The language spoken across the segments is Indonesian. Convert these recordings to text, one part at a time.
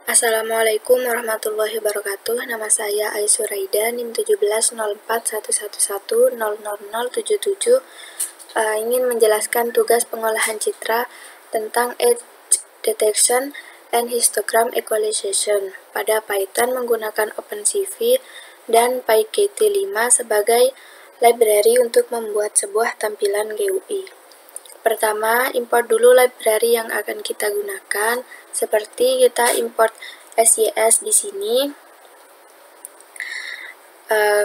Assalamualaikum warahmatullahi wabarakatuh. Nama saya Aisuraida, NIM 170411000077. Ingin menjelaskan tugas pengolahan citra tentang edge detection and histogram equalization pada Python menggunakan OpenCV dan PyKT5 sebagai library untuk membuat sebuah tampilan GUI. Pertama, import dulu library yang akan kita gunakan, seperti kita import SYS di sini.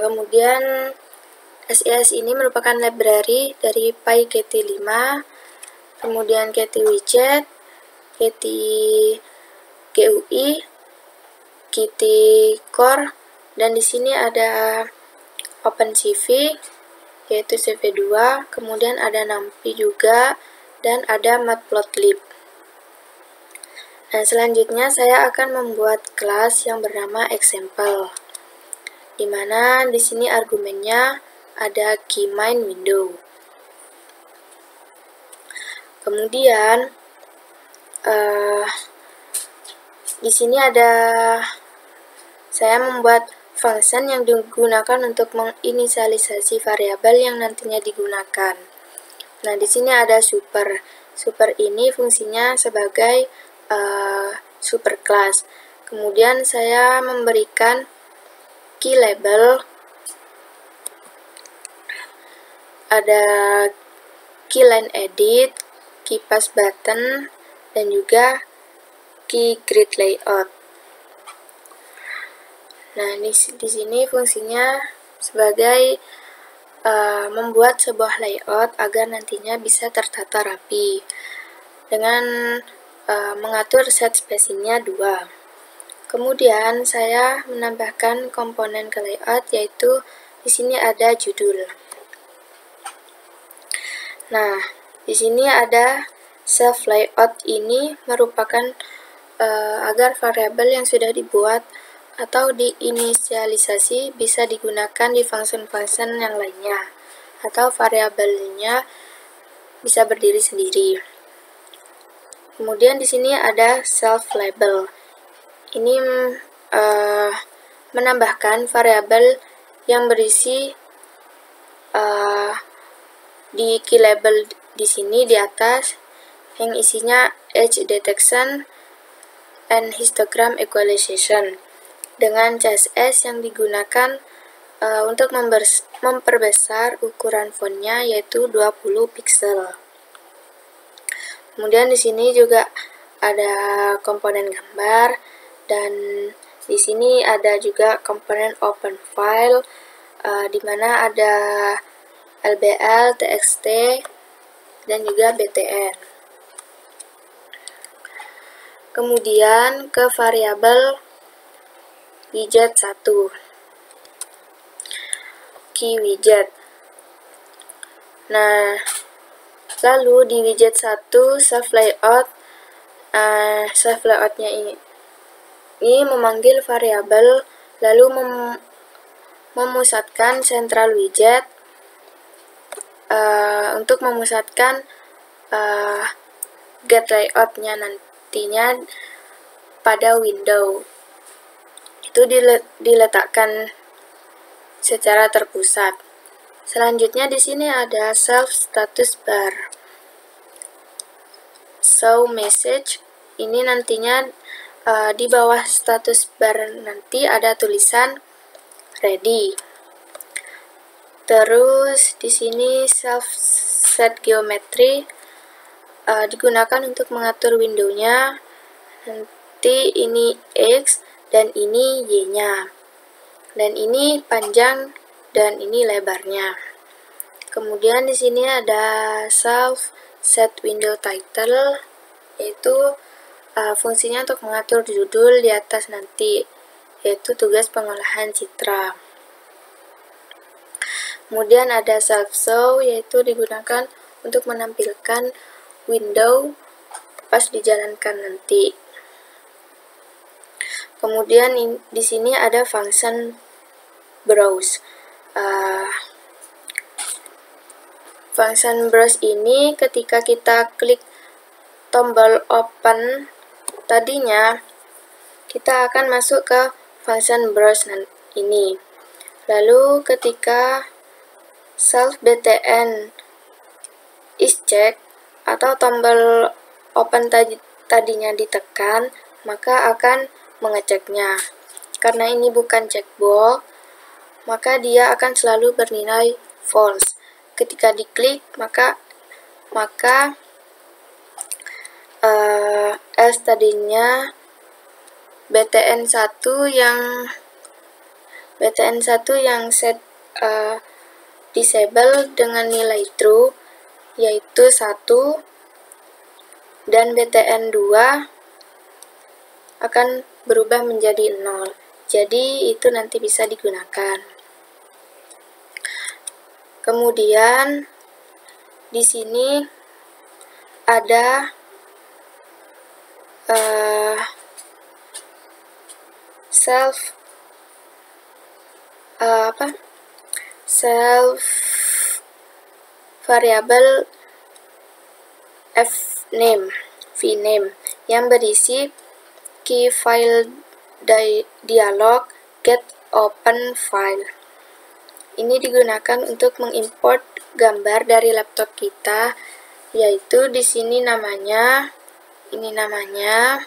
Kemudian SYS ini merupakan library dari PyKT5, kemudian KTWidget, KTGUI, KTCore, dan di sini ada OpenCV, yaitu CV2, kemudian ada NumPy juga, dan ada Matplotlib. Nah, selanjutnya saya akan membuat kelas yang bernama example, di mana di sini argumennya ada KeyMineWindow. Kemudian di sini saya membuat function yang digunakan untuk menginisialisasi variabel yang nantinya digunakan. Nah, di sini ada super. Super ini fungsinya sebagai superclass. Kemudian saya memberikan key label, ada key line edit, key pass button, dan juga key grid layout. Nah, di sini fungsinya sebagai membuat sebuah layout agar nantinya bisa tertata rapi dengan mengatur set spacing-nya 2. Kemudian saya menambahkan komponen ke layout, yaitu di sini ada judul. Nah, di sini ada self layout, ini merupakan agar variabel yang sudah dibuat atau diinisialisasi bisa digunakan di function-function yang lainnya, atau variabelnya bisa berdiri sendiri. Kemudian di sini ada self label. Ini menambahkan variabel yang berisi di key label di sini di atas, yang isinya edge detection and histogram equalization dengan CSS yang digunakan untuk memperbesar ukuran fontnya, yaitu 20 pixel. Kemudian di sini juga ada komponen gambar, dan di sini ada juga komponen open file, di mana ada LBL, TXT, dan juga BTN. Kemudian ke variabel widget 1, key widget. Nah, lalu di widget 1 self layoutnya ini memanggil variabel, lalu memusatkan central widget untuk memusatkan get layoutnya nantinya pada window. Itu diletakkan secara terpusat. Selanjutnya di sini ada self status bar, show message. Ini nantinya di bawah status bar nanti ada tulisan ready. Terus di sini self set geometry digunakan untuk mengatur windownya. Nanti ini X dan ini Y-nya. Dan ini panjang dan ini lebarnya. Kemudian di sini ada self set window title, yaitu fungsinya untuk mengatur judul di atas nanti, yaitu tugas pengolahan citra. Kemudian ada self show, yaitu digunakan untuk menampilkan window pas dijalankan nanti. Kemudian di sini ada function browse. Function browse ini ketika kita klik tombol open, tadinya kita akan masuk ke function browse ini. Lalu ketika self btn is checked atau tombol open tadinya ditekan, maka akan mengeceknya. Karena ini bukan checkbox, maka dia akan selalu bernilai false. Ketika diklik, maka else tadinya BTN1 yang set disable dengan nilai true, yaitu 1, dan BTN2 akan berubah menjadi 0. Jadi itu nanti bisa digunakan. Kemudian di sini ada self variable vname yang berisi key file dialog get open file. Ini digunakan untuk mengimport gambar dari laptop kita, yaitu di sini namanya, ini namanya.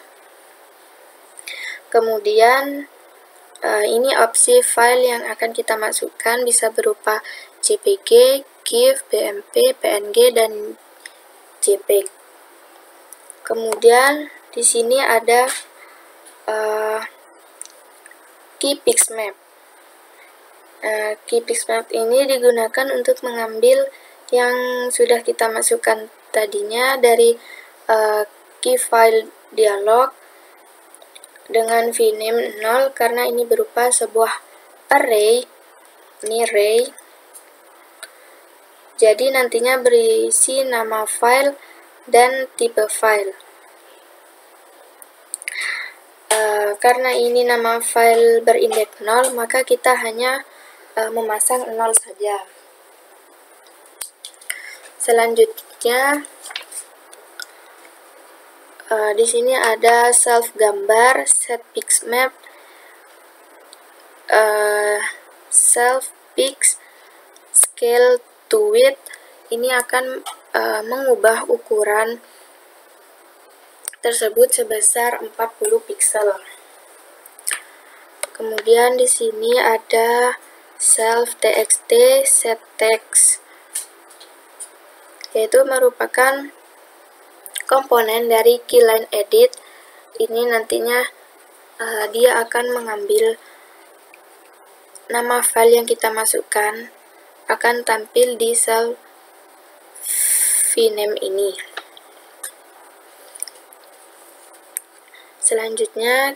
Kemudian ini opsi file yang akan kita masukkan, bisa berupa JPG, GIF, BMP, PNG, dan JPEG. Kemudian di sini ada key pixmap. Key pixmap ini digunakan untuk mengambil yang sudah kita masukkan tadinya dari key file dialog dengan vname 0, karena ini berupa sebuah array. Ini array. Jadi nantinya berisi nama file dan tipe file. Karena ini nama file berindeks 0, maka kita hanya memasang 0 saja. Selanjutnya di sini ada self gambar, set pixmap, self pix, scale to width. Ini akan mengubah ukuran tersebut sebesar 40 pixel. Kemudian di sini ada self txt, set text, yaitu merupakan komponen dari keyline edit. Ini nantinya dia akan mengambil nama file yang kita masukkan, akan tampil di sel vname ini. Selanjutnya,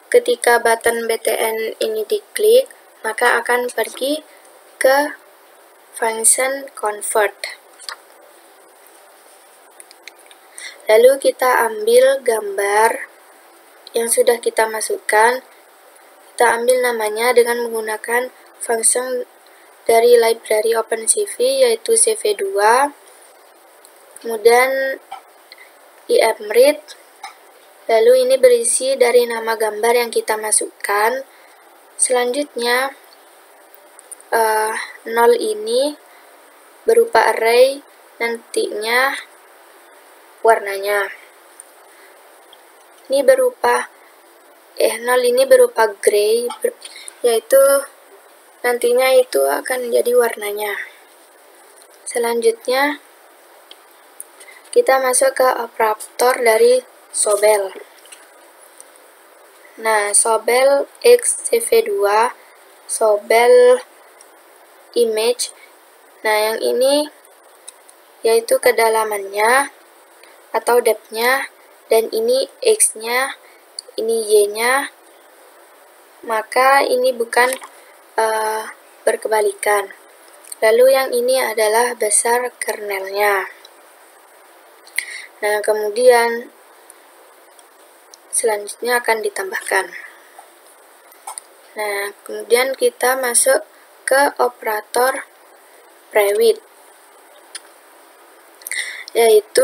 ketika button btn ini diklik, maka akan pergi ke function convert. Lalu kita ambil gambar yang sudah kita masukkan, kita ambil namanya dengan menggunakan function dari library OpenCV, yaitu cv2, kemudian imread. Lalu ini berisi dari nama gambar yang kita masukkan. Selanjutnya 0 ini berupa array, nantinya warnanya. Ini berupa 0 ini berupa gray, yaitu nantinya itu akan menjadi warnanya. Selanjutnya kita masuk ke operator dari Sobel. Nah, Sobel X cv2, Sobel image. Nah, yang ini yaitu kedalamannya atau depth-nya, dan ini X-nya, ini Y-nya. Maka ini bukan berkebalikan. Lalu yang ini adalah besar kernelnya. Nah, kemudian selanjutnya akan ditambahkan. Nah, kemudian kita masuk ke operator prewid, yaitu